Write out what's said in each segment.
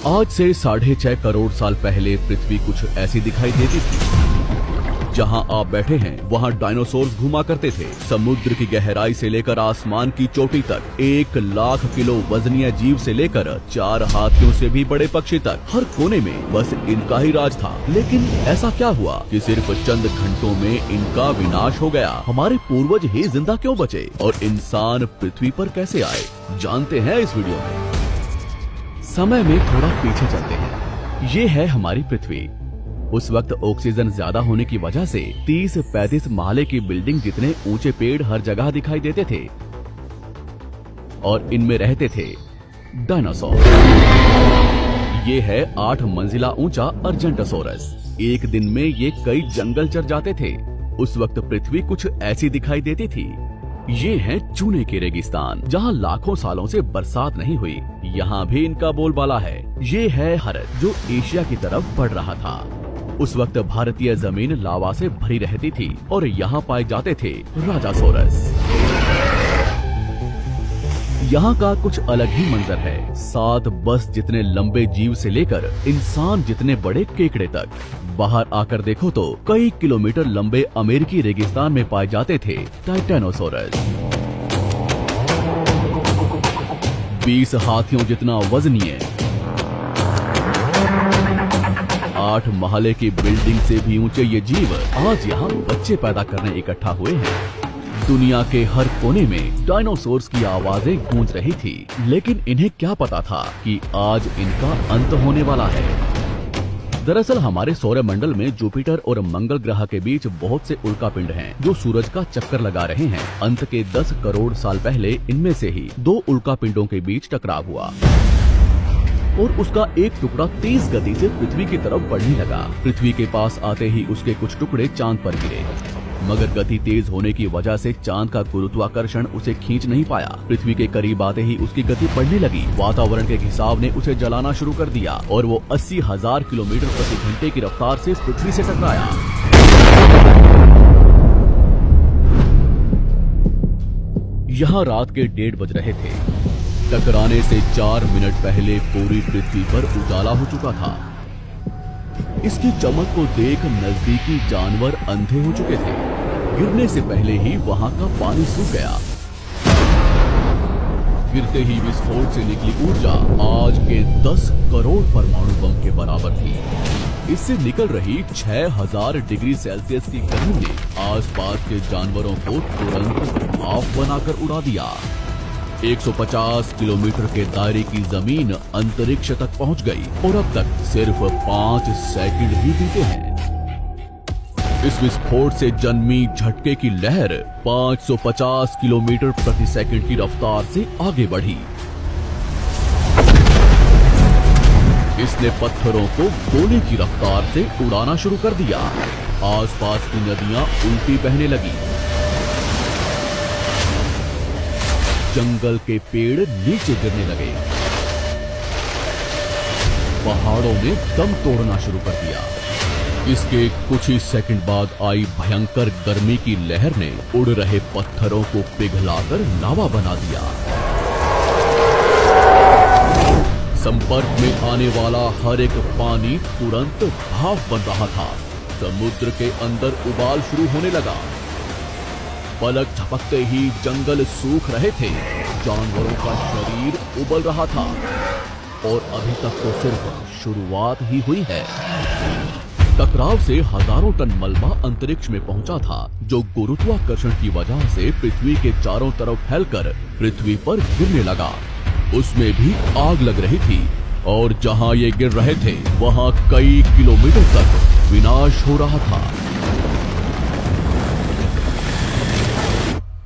आज से 6.5 करोड़ साल पहले पृथ्वी कुछ ऐसी दिखाई देती थी। जहां आप बैठे हैं वहां डायनासोर घुमा करते थे। समुद्र की गहराई से लेकर आसमान की चोटी तक 1 लाख किलो वजनीय जीव से लेकर 4 हाथियों से भी बड़े पक्षी तक हर कोने में बस इनका ही राज था। लेकिन ऐसा क्या हुआ कि सिर्फ चंद घंटों में इनका विनाश हो गया? हमारे पूर्वज ही जिंदा क्यों बचे और इंसान पृथ्वी पर कैसे आए, जानते हैं इस वीडियो में। समय में थोड़ा पीछे चलते हैं। ये है हमारी पृथ्वी। उस वक्त ऑक्सीजन ज्यादा होने की वजह से 30-35 महले की बिल्डिंग जितने ऊंचे पेड़ हर जगह दिखाई देते थे और इनमें रहते थे डायनासोर। ये है 8 मंजिला ऊंचा अर्जेंटोसोरस। एक दिन में ये कई जंगल चर जाते थे। उस वक्त पृथ्वी कुछ ऐसी दिखाई देती थी। ये है चूने के रेगिस्तान, जहाँ लाखों सालों से बरसात नहीं हुई। यहाँ भी इनका बोलबाला है। ये है हरत जो एशिया की तरफ बढ़ रहा था। उस वक्त भारतीय जमीन लावा से भरी रहती थी और यहाँ पाए जाते थे राजासोरस। यहाँ का कुछ अलग ही मंजर है। 7 बस जितने लंबे जीव से लेकर इंसान जितने बड़े केकड़े तक। बाहर आकर देखो तो कई किलोमीटर लंबे अमेरिकी रेगिस्तान में पाए जाते थे टाइटेनोसोरस। 20 हाथियों जितना वजनीय, 8 महले की बिल्डिंग से भी ऊंचे ये जीव आज यहाँ बच्चे पैदा करने इकट्ठा हुए हैं। दुनिया के हर कोने में डायनासोर्स की आवाजें गूंज रही थी, लेकिन इन्हें क्या पता था कि आज इनका अंत होने वाला है। दरअसल हमारे सौरमंडल में जुपिटर और मंगल ग्रह के बीच बहुत से उल्कापिंड हैं, जो सूरज का चक्कर लगा रहे हैं। अंत के 10 करोड़ साल पहले इनमें से ही 2 उल्कापिंडों के बीच टकराव हुआ और उसका एक टुकड़ा तेज गति से पृथ्वी की तरफ बढ़ने लगा। पृथ्वी के पास आते ही उसके कुछ टुकड़े चांद पर गिरे, मगर गति तेज होने की वजह से चांद का गुरुत्वाकर्षण उसे खींच नहीं पाया। पृथ्वी के करीब आते ही उसकी गति बढ़ने लगी। वातावरण के घिसाव ने उसे जलाना शुरू कर दिया और वो 80,000 किलोमीटर प्रति घंटे की रफ्तार से पृथ्वी से टकराया। यहाँ रात के 1:30 बज रहे थे। टकराने से 4 मिनट पहले पूरी पृथ्वी पर उजाला हो चुका था। इसकी चमक को देख नजदीकी जानवर अंधे हो चुके थे। गिरने से पहले ही वहां का पानी सूख गया। गिरते ही विस्फोट से निकली ऊर्जा आज के 10 करोड़ परमाणु बम के बराबर थी। इससे निकल रही 6000 डिग्री सेल्सियस की गर्मी ने आसपास के जानवरों को तुरंत भाप बनाकर उड़ा दिया। 150 किलोमीटर के दायरे की जमीन अंतरिक्ष तक पहुंच गई और अब तक सिर्फ 5 सेकंड ही बीते हैं। इस विस्फोट से जन्मी झटके की लहर 550 किलोमीटर प्रति सेकंड की रफ्तार से आगे बढ़ी। इसने पत्थरों को गोले की रफ्तार से उड़ाना शुरू कर दिया। आसपास की नदियां उल्टी बहने लगी। जंगल के पेड़ नीचे गिरने लगे। पहाड़ों ने दम तोड़ना शुरू कर दिया। इसके कुछ ही सेकंड बाद आई भयंकर गर्मी की लहर ने उड़ रहे पत्थरों को पिघलाकर लावा बना दिया। संपर्क में आने वाला हर एक पानी तुरंत भाप बन रहा था। समुद्र के अंदर उबाल शुरू होने लगा। पलक झपकते ही जंगल सूख रहे थे। जानवरों का शरीर उबल रहा था और अभी तक तो सिर्फ शुरुआत ही हुई है। टकराव से हजारों टन मलबा अंतरिक्ष में पहुंचा था, जो गुरुत्वाकर्षण की वजह से पृथ्वी के चारों तरफ फैलकर पृथ्वी पर गिरने लगा। उसमें भी आग लग रही थी और जहां ये गिर रहे थे वहां कई किलोमीटर तक विनाश हो रहा था।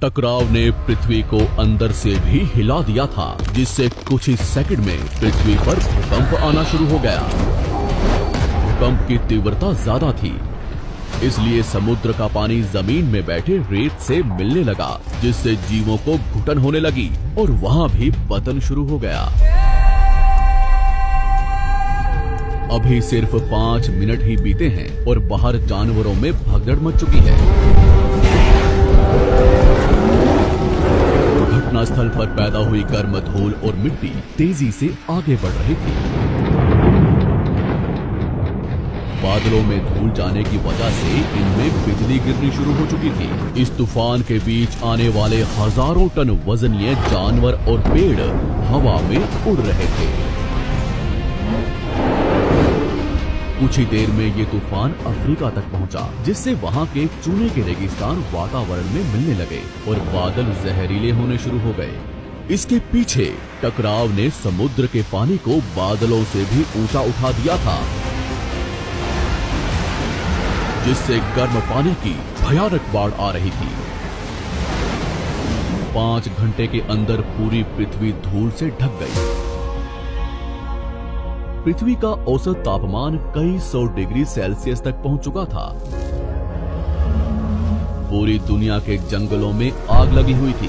टकराव ने पृथ्वी को अंदर से भी हिला दिया था, जिससे कुछ ही सेकंड में पृथ्वी पर भूकंप आना शुरू हो गया। भूकंप की तीव्रता ज्यादा थी, इसलिए समुद्र का पानी जमीन में बैठे रेत से मिलने लगा, जिससे जीवों को घुटन होने लगी और वहां भी पतन शुरू हो गया। अभी सिर्फ 5 मिनट ही बीते हैं और बाहर जानवरों में भगदड़ मच चुकी है। घटनास्थल पर पैदा हुई गर्म धूल और मिट्टी तेजी से आगे बढ़ रही थी। बादलों में धूल जाने की वजह से इनमें बिजली गिरनी शुरू हो चुकी थी। इस तूफान के बीच आने वाले हजारों टन वजनीय जानवर और पेड़ हवा में उड़ रहे थे। कुछ ही देर में ये तूफान अफ्रीका तक पहुंचा, जिससे वहां के चूने के रेगिस्तान वातावरण में मिलने लगे और बादल जहरीले होने शुरू हो गए। इसके पीछे टकराव ने समुद्र के पानी को बादलों से भी ऊंचा उठा दिया था, जिससे गर्म पानी की भयानक बाढ़ आ रही थी। 5 घंटे के अंदर पूरी पृथ्वी धूल से ढक गई। पृथ्वी का औसत तापमान कई 100 डिग्री सेल्सियस तक पहुंच चुका था। पूरी दुनिया के जंगलों में आग लगी हुई थी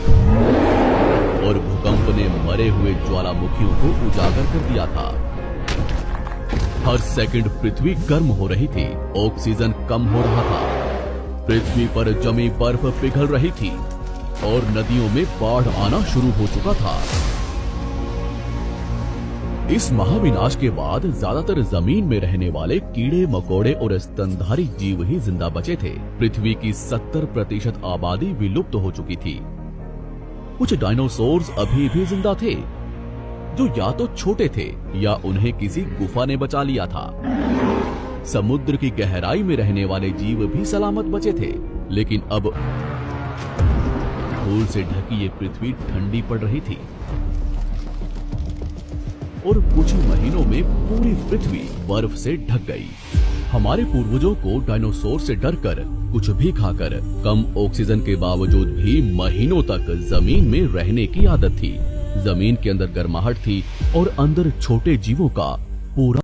और भूकंप ने मरे हुए ज्वालामुखियों को उजागर कर दिया था। हर सेकंड पृथ्वी गर्म हो रही थी, ऑक्सीजन कम हो रहा था, पृथ्वी पर जमी बर्फ पिघल रही थी और नदियों में बाढ़ आना शुरू हो चुका था। इस महाविनाश के बाद ज्यादातर जमीन में रहने वाले कीड़े मकोड़े और स्तनधारी जीव ही जिंदा बचे थे। पृथ्वी की 70% आबादी विलुप्त हो चुकी थी। कुछ डायनासोर्स अभी भी जिंदा थे, जो या तो छोटे थे या उन्हें किसी गुफा ने बचा लिया था। समुद्र की गहराई में रहने वाले जीव भी सलामत बचे थे, लेकिन अब धूल से ढकी ये पृथ्वी ठंडी पड़ रही थी और कुछ ही महीनों में पूरी पृथ्वी बर्फ से ढक गई। हमारे पूर्वजों को डायनासोर से डरकर कुछ भी खाकर कम ऑक्सीजन के बावजूद भी महीनों तक जमीन में रहने की आदत थी। जमीन के अंदर गर्माहट थी और अंदर छोटे जीवों का पूरा